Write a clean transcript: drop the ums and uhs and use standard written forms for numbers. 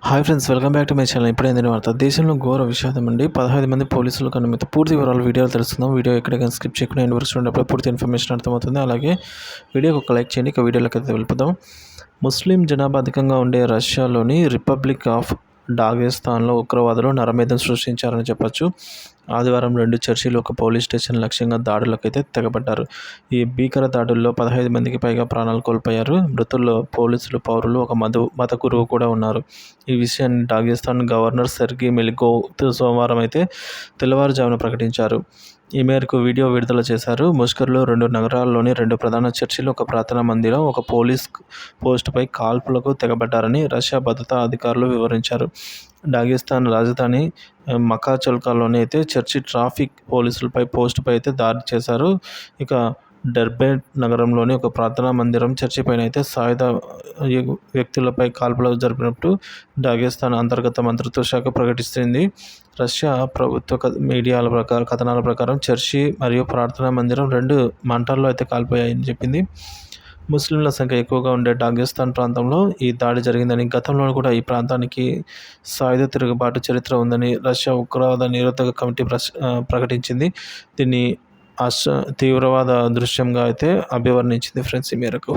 Hi friends, welcome back to my channel. ఇప్పుడైందని వార్త. దేశంలో ఘోర విషాదం అండి. 15 మంది పోలీసులు కనుమతి. పూర్తి వివరాలు వీడియోలో తెలుసుకుందాం. వీడియో ఎక్కడికైనా స్కిప్ చేయకుండా ఎండ్ వరకు చూడేటప్పుడు పూర్తి ఇన్ఫర్మేషన్ అర్థమవుతుంది. అలాగే వీడియోకి ఒక లైక్ చేయండి. ఇక వీడియోలోకి అయితే వెళ్ళిపోదాం. ముస్లిం జనాభా అధికంగా ఉండే రష్యాలోని రిపబ్లిక్ ఆఫ్ డాగెస్తాన్లో ఉగ్రవాదులు నరమేధం సృష్టించారని చెప్పొచ్చు. ఆదివారం 2 చర్చిలు, ఒక పోలీస్ స్టేషన్ లక్ష్యంగా దాడులకైతే తెగబడ్డారు. ఈ భీకర దాడుల్లో 15 మందికి పైగా ప్రాణాలు కోల్పోయారు. మృతుల్లో పోలీసులు, పౌరులు, ఒక మత గురువు కూడా ఉన్నారు. ఈ విషయాన్ని డాగెస్తాన్ గవర్నర్ సెర్గీ మెలికోవ్ సోమవారం అయితే తెల్లవారుజామున ప్రకటించారు. ఈ మేరకు వీడియో విడుదల చేశారు. ముష్కర్లో 2 నగరాల్లోని 2 ప్రధాన చర్చిలు, ఒక ప్రార్థనా మందిరం, ఒక పోలీస్ పోస్టుపై కాల్పులకు తెగబడ్డారని రష్యా భద్రతా అధికారులు వివరించారు. డాగెస్తాన్ రాజధాని మకాచల్కాలోని అయితే చర్చి ట్రాఫిక్ పోలీసులపై పోస్టుపై అయితే దాడి చేశారు. ఇక డెర్బెంట్ నగరంలోని ఒక ప్రార్థనా మందిరం, చర్చి పైన అయితే సాయుధ వ్యక్తులపై కాల్పులు జరిపినట్టు డాగెస్తాన్ అంతర్గత మంత్రిత్వ శాఖ ప్రకటిస్తుంది. రష్యా ప్రభుత్వ మీడియాల కథనాల ప్రకారం చర్చి మరియు ప్రార్థనా మందిరం 2 మంటల్లో అయితే కాల్పోయాయని చెప్పింది. ముస్లింల సంఖ్య ఎక్కువగా ఉండే డాగెస్తాన్ ప్రాంతంలో ఈ దాడి జరిగిందని, గతంలో కూడా ఈ ప్రాంతానికి సాయుధ తిరుగుబాటు చరిత్ర ఉందని రష్యా ఉగ్రవాద నిరోధక కమిటీ ప్రకటించింది. దీన్ని తీవ్రవాద దృశ్యంగా అయితే అభివర్ణించింది ఫ్రెండ్స్. ఈ మేరకు